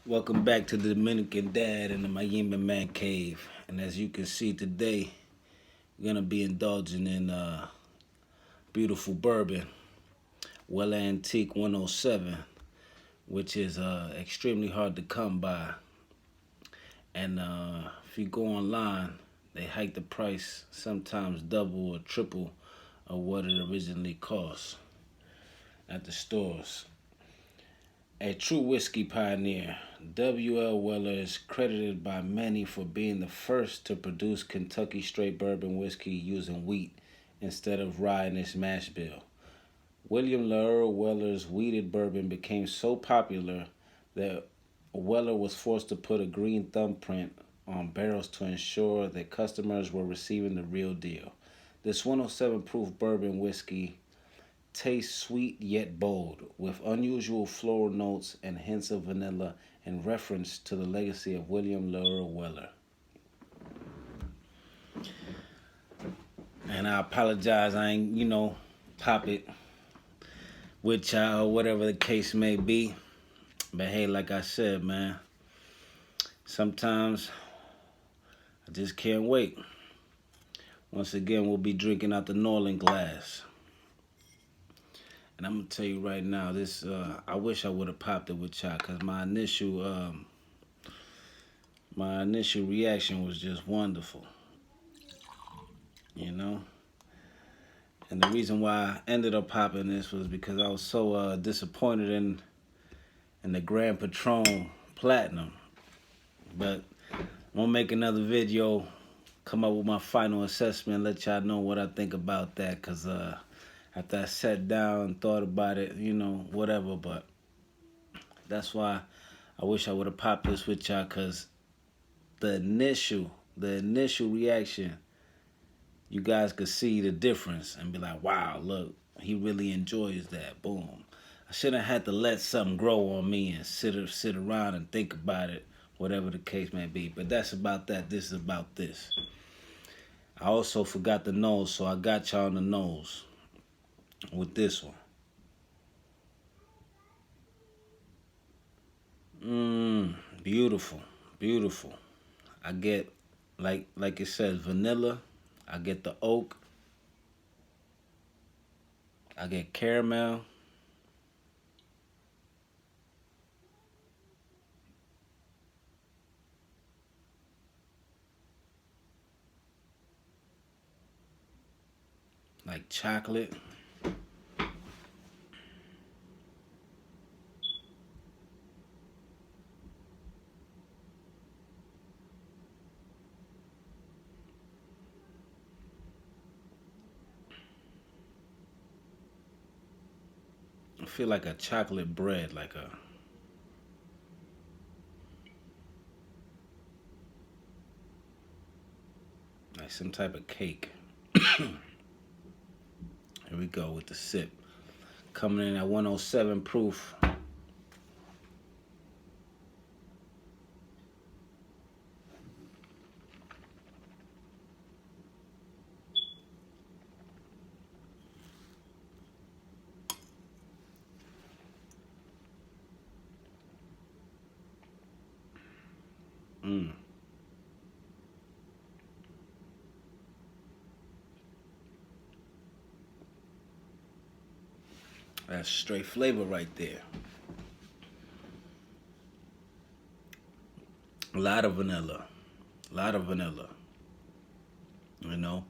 Welcome back to the Dominican Dad in the Mayimbe Man Cave. And as you can see today, we're gonna be indulging in beautiful bourbon, Well Antique 107, which is extremely hard to come by. And if you go online, they hike the price sometimes double or triple of what it originally cost at the stores. A true whiskey pioneer, W.L. Weller is credited by many for being the first to produce Kentucky straight bourbon whiskey using wheat instead of rye in its mash bill. William Earl Weller's wheated bourbon became so popular that Weller was forced to put a green thumbprint on barrels to ensure that customers were receiving the real deal. This 107 proof bourbon whiskey tastes sweet yet bold, with unusual floral notes and hints of vanilla in reference to the legacy of William Earl Weller. And I apologize, I ain't, pop it with y'all, whatever the case may be. But hey, like I said, man, sometimes I just can't wait. Once again, we'll be drinking out the Norland glass. And I'm gonna tell you right now, this I wish I would have popped it with y'all, cause my initial reaction was just wonderful, you know. And the reason why I ended up popping this was because I was so disappointed in the Grand Patron Platinum. But I'm gonna make another video, come up with my final assessment, let y'all know what I think about that, cause after I sat down and thought about it, whatever. But that's why I wish I would have popped this with y'all, cause the initial reaction, you guys could see the difference and be like, wow, look, he really enjoys that. Boom. I shouldn't have had to let something grow on me and sit around and think about it, whatever the case may be. But that's about that. This is about this. I also forgot the nose, so I got y'all on the nose with this one. Beautiful, beautiful. I get, like it says, vanilla. I get the oak. I get caramel. Like chocolate. I feel like a chocolate bread, like some type of cake. Here we go with the sip. Coming in at 107 proof. That's straight flavor right there. A lot of vanilla. A lot of vanilla. You know?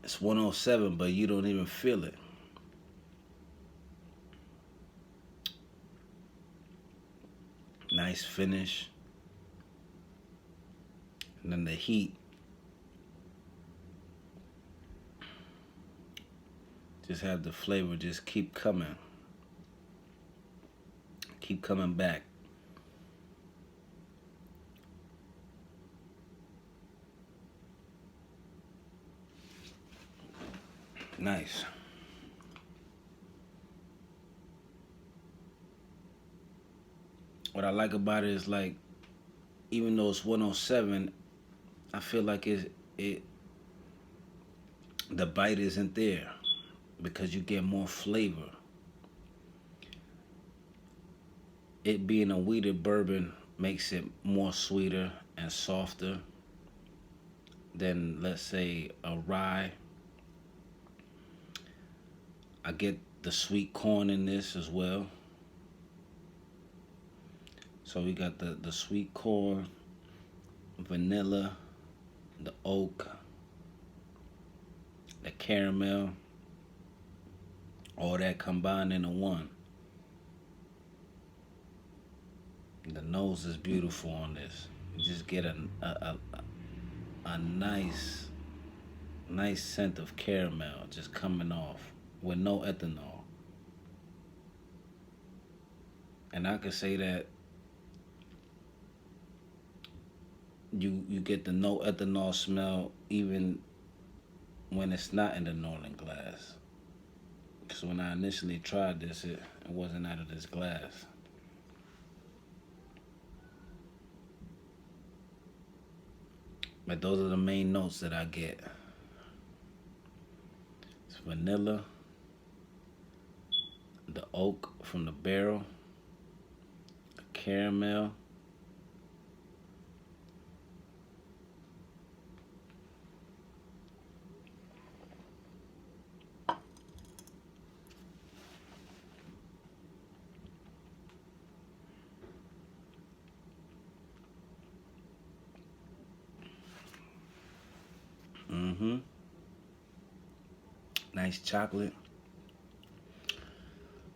It's 107, but you don't even feel it. Nice finish. And then the heat. Just have the flavor just keep coming. Keep coming back. Nice. What I like about it is, like, even though it's 107, I feel like the bite isn't there because you get more flavor. it being a wheated bourbon makes it more sweeter and softer than, let's say, a rye. I get the sweet corn in this as well. So we got the sweet corn, vanilla, the oak, the caramel, all that combined into one. The nose is beautiful on this. You just get a nice scent of caramel just coming off with no ethanol. And I could say that you get the no ethanol smell even when it's not in the Northern glass. Because when I initially tried this, it wasn't out of this glass. But those are the main notes that I get. It's vanilla, the oak from the barrel, the caramel, nice chocolate.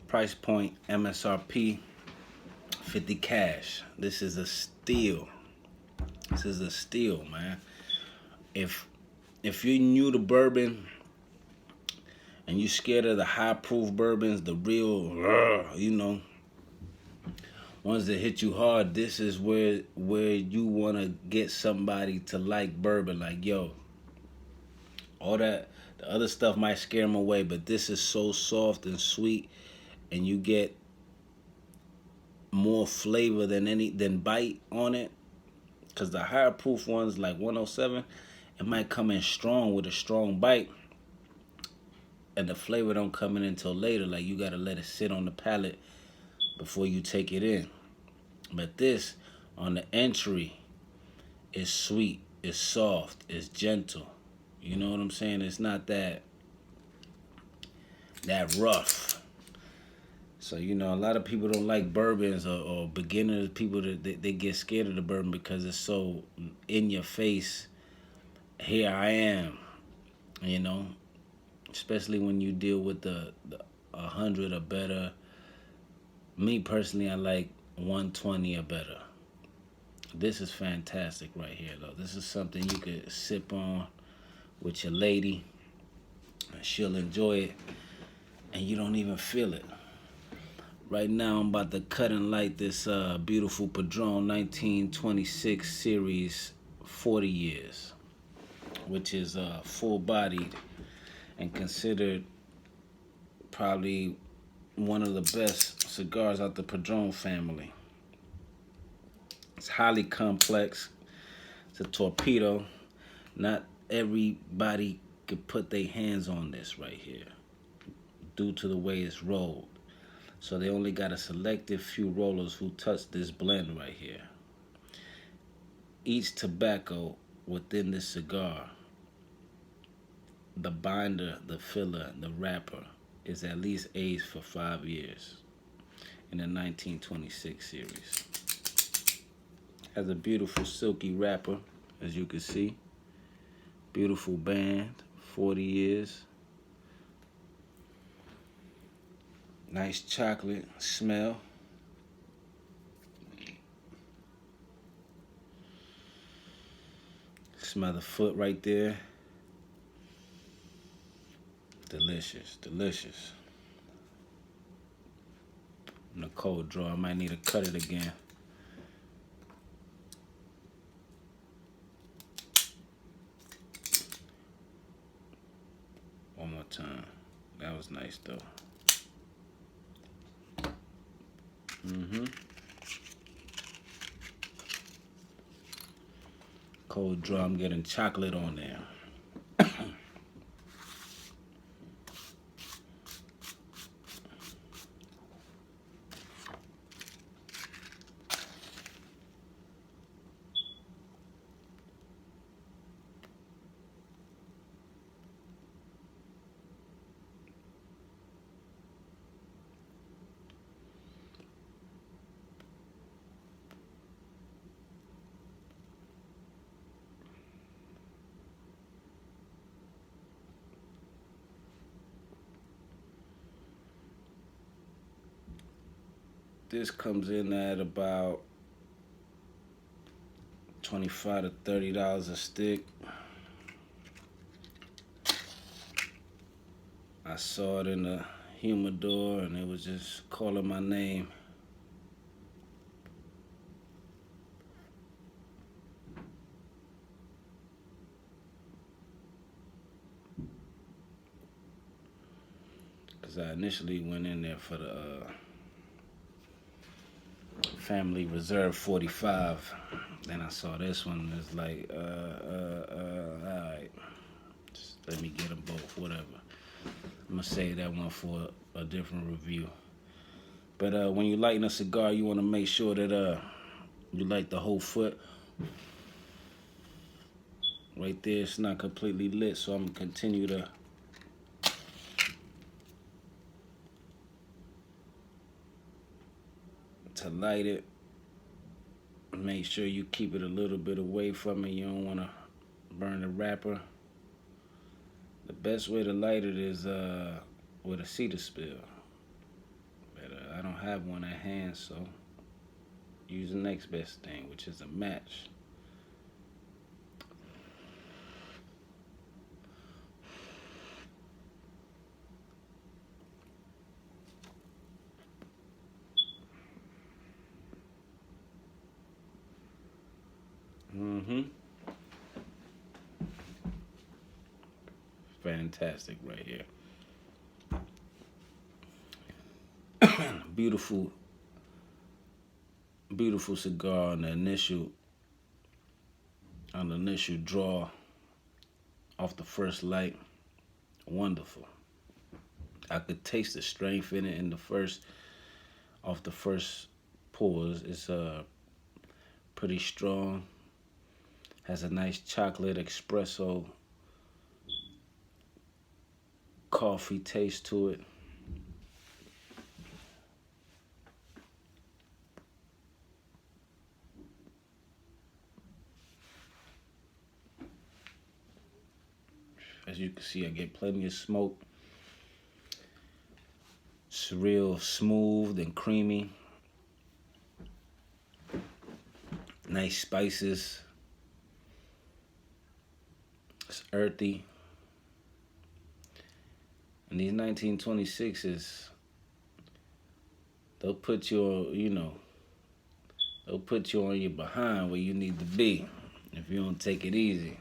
Price point MSRP 50 cash. This is a steal. This is a steal, man. If you're new to bourbon and you're scared of the high proof bourbons, the real, ones that hit you hard, this is where you want to get somebody to like bourbon. Like, yo, all that, the other stuff might scare them away, but this is so soft and sweet, and you get more flavor than bite on it. Because the higher proof ones, like 107, it might come in strong with a strong bite, and the flavor don't come in until later. Like, you gotta let it sit on the palate before you take it in. But this, on the entry, is sweet, it's soft, it's gentle. You know what I'm saying? It's not that rough. So, a lot of people don't like bourbons, or beginners, people that they get scared of the bourbon because it's so in your face. Here I am, especially when you deal with the 100 or better. Me personally, I like 120 or better. This is fantastic right here, though. This is something you could sip on with your lady, and she'll enjoy it, and you don't even feel it. Right now, I'm about to cut and light this beautiful PADRÓN 1926 series 40 years, which is full-bodied and considered probably one of the best cigars out the PADRÓN family. It's highly complex. It's a torpedo. Not everybody could put their hands on this right here due to the way it's rolled. So they only got a selective few rollers who touch this blend right here. Each tobacco within this cigar, the binder, the filler, the wrapper, is at least aged for 5 years in the 1926 series. Has a beautiful silky wrapper, as you can see. Beautiful band, 40 years. Nice chocolate smell. Smell the foot right there. Delicious, delicious. In a cold draw, I might need to cut it again. One more time. That was nice though. Cold draw, I'm getting chocolate on there. This comes in at about $25 to $30 a stick. I saw it in the humidor and it was just calling my name. Because I initially went in there for the Family Reserve 45. Then I saw this one. It's like, alright. Just let me get them both, whatever. I'm gonna save that one for a different review. But when you lighting a cigar, you want to make sure that you light the whole foot. Right there, it's not completely lit, so I'm gonna continue to light it. Make sure you keep it a little bit away from it. You don't want to burn the wrapper. The best way to light it is with a cedar spill. But I don't have one at hand, so use the next best thing, which is a match. Fantastic right here. Beautiful, beautiful cigar on the initial draw off the first light. Wonderful. I could taste the strength in it in the first pours. It's pretty strong. Has a nice chocolate espresso coffee taste to it. As you can see, I get plenty of smoke. It's real smooth and creamy. Nice spices. It's earthy. And these 1926s, they'll put you on, they'll put you on your behind where you need to be if you don't take it easy.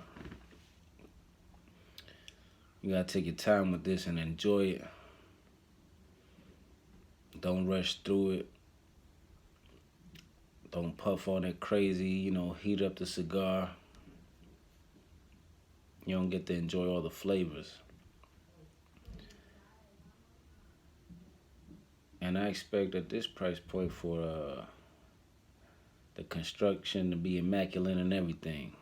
You gotta take your time with this and enjoy it. Don't rush through it. Don't puff on it crazy, heat up the cigar. You don't get to enjoy all the flavors. And I expect at this price point for the construction to be immaculate and everything.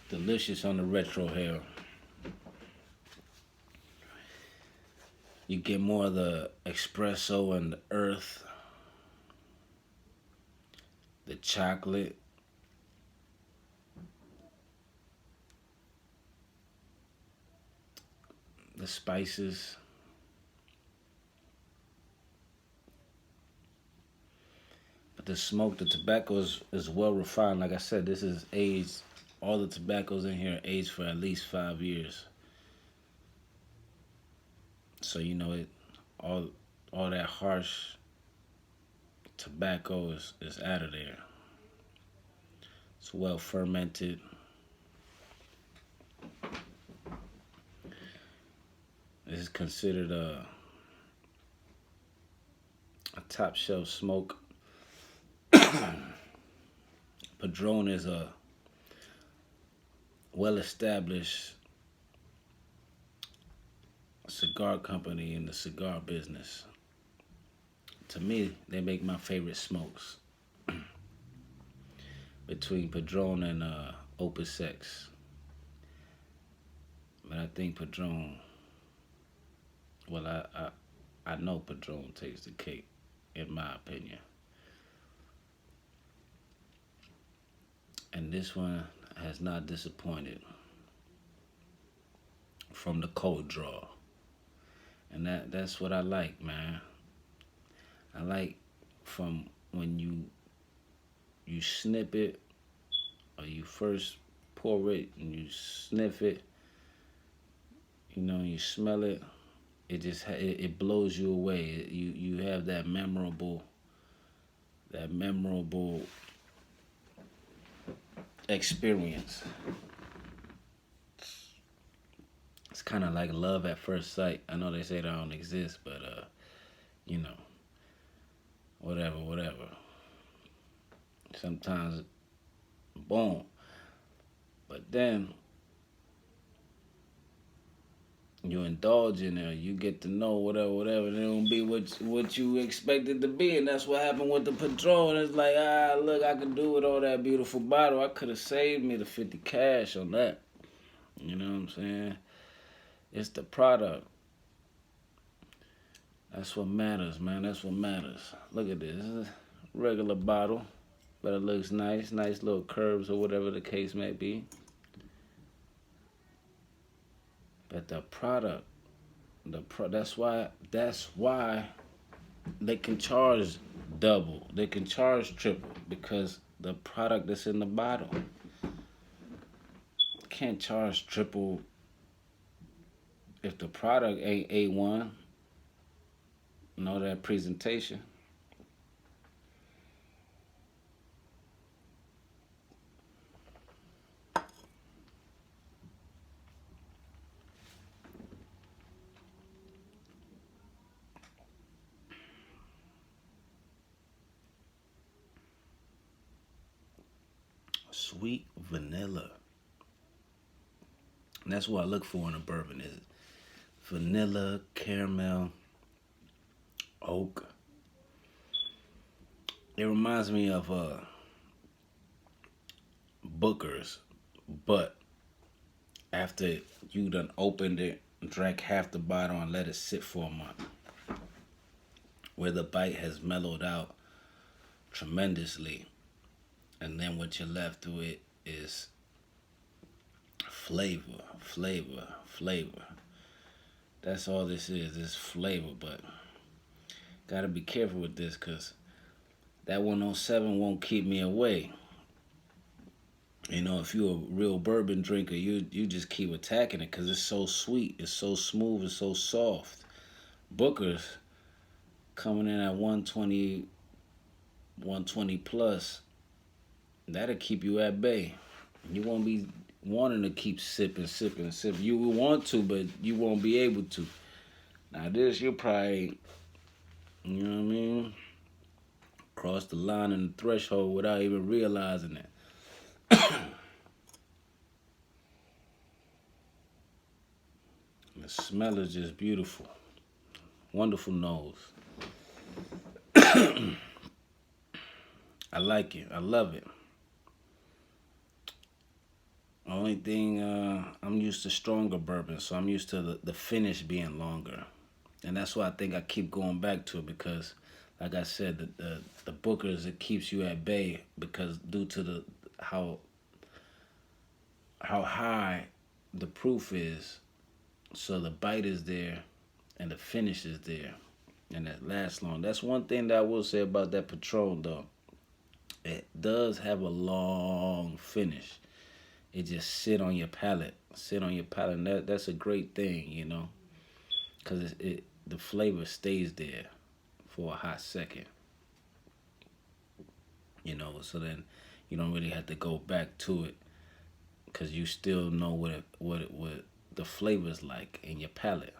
Delicious on the retro hair. You get more of the espresso and the earth, the chocolate, the spices. But the smoke, the tobacco is well refined. Like I said, this is aged. All the tobaccos in here are aged for at least 5 years. So it all that harsh tobacco is out of there. It's well fermented. This is considered a top shelf smoke. PADRÓN is a well-established cigar company in the cigar business. To me, they make my favorite smokes between PADRÓN and Opus X. But I think PADRÓN, well, I know Padron takes the cake, in my opinion. And this one has not disappointed from the cold draw. And that's what I like, man. I like from when you snip it or you first pour it and you sniff it, you know, you smell it. It just it blows you away. You have that memorable experience. It's kind of like love at first sight. I know they say they don't exist, but you know, whatever. Sometimes, boom. But then you indulge in it, you get to know whatever. It don't be what you expect it to be, and that's what happened with the Padron. It's like, look, I could do with all that beautiful bottle. I could have saved me the 50 cash on that. You know what I'm saying? It's the product. That's what matters, man. That's what matters. Look at this. This is a regular bottle, but it looks nice. Nice little curves or whatever the case may be. But the product, that's why they can charge double. They can charge triple because the product that's in the bottle. Can't charge triple if the product ain't A1. Know that presentation. Sweet vanilla. And that's what I look for in a bourbon is vanilla, caramel, oak. It reminds me of Booker's, but after you done opened it, drank half the bottle and let it sit for a month, where the bite has mellowed out tremendously, and then what you're left with is flavor. That's all this is flavor, but gotta be careful with this because that 107 won't keep me away. You know, if you're a real bourbon drinker, you just keep attacking it because it's so sweet, it's so smooth, it's so soft. Booker's coming in at 120 plus, that'll keep you at bay. You won't be wanting to keep sipping. You will want to, but you won't be able to. Now this, you'll probably, you know what I mean, cross the line and the threshold without even realizing it. The smell is just beautiful. Wonderful nose. I like it. I love it. Only thing, I'm used to stronger bourbon, so I'm used to the finish being longer. And that's why I think I keep going back to it because, like I said, the Booker's, it keeps you at bay because due to how high the proof is, so the bite is there and the finish is there, and that lasts long. That's one thing that I will say about that Padrón, though. It does have a long finish. It just sit on your palate, and that's a great thing, you know, because the flavor stays there for a hot second, you know. So then you don't really have to go back to it because you still know what the flavor's like in your palate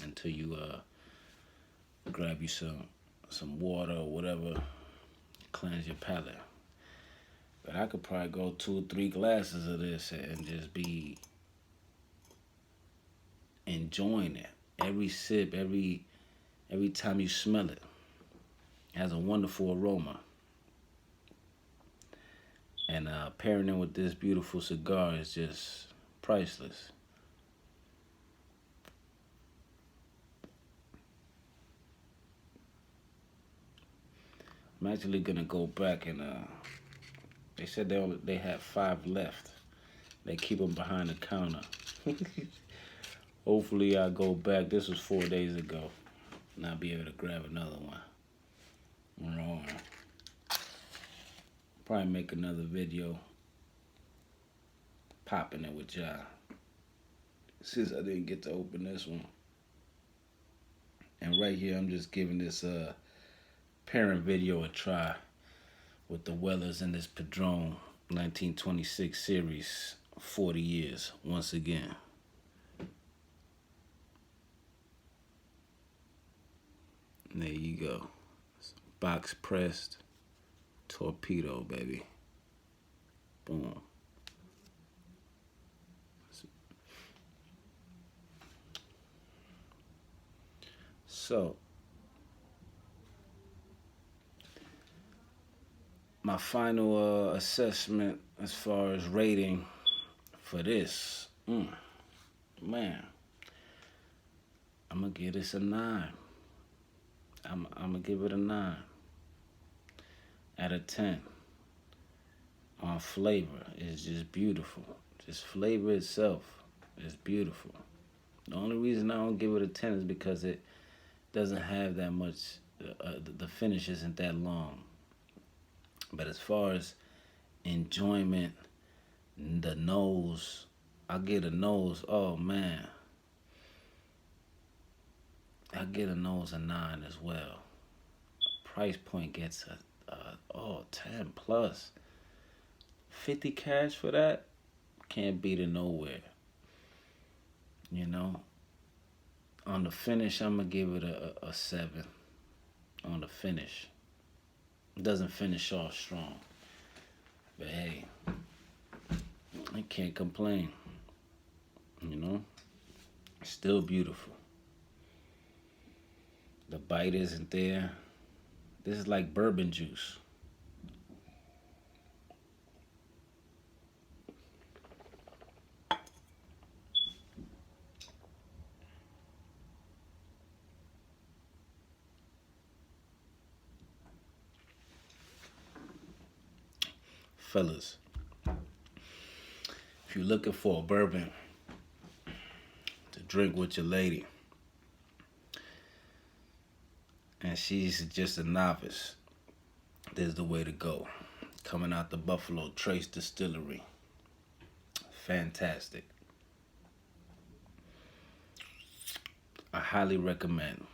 until you grab you some water or whatever, cleanse your palate. But I could probably go 2 or 3 glasses of this and just be enjoying it. Every sip, every time you smell it, has a wonderful aroma. And pairing it with this beautiful cigar is just priceless. I'm actually gonna go back and they said they have 5 left. They keep them behind the counter. Hopefully I go back. This was 4 days ago, and I'll be able to grab another one. Or probably make another video popping it with y'all, since I didn't get to open this one. And right here, I'm just giving this parent video a try with the Wellers in this PADRÓN 1926 series, 40 years once again. And there you go. Box pressed torpedo, baby. Boom. So, my final assessment as far as rating for this, man, I'm gonna give this a 9. I'm gonna give it a 9 out of 10. On flavor, it's just beautiful. Just flavor itself is beautiful. The only reason I don't give it a 10 is because it doesn't have that much, the finish isn't that long. But as far as enjoyment, the nose, I get a nose, oh man. I get a nose a 9 as well. Price point gets a 10 plus. 50 cash for that? Can't beat it nowhere. You know? On the finish, I'm going to give it a 7. On the finish. It doesn't finish off strong. But hey, I can't complain. You know? Still beautiful. The bite isn't there. This is like bourbon juice. Fellas, if you're looking for a bourbon to drink with your lady, and she's just a novice, this is the way to go. Coming out the Buffalo Trace Distillery. Fantastic. I highly recommend.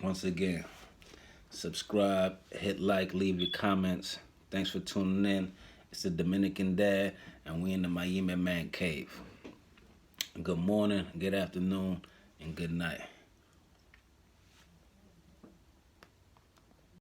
Once again, subscribe, hit like, leave your comments. Thanks for tuning in. It's the Dominican Dad, and we in the Mayimbe Man Cave. Good morning, good afternoon, and good night.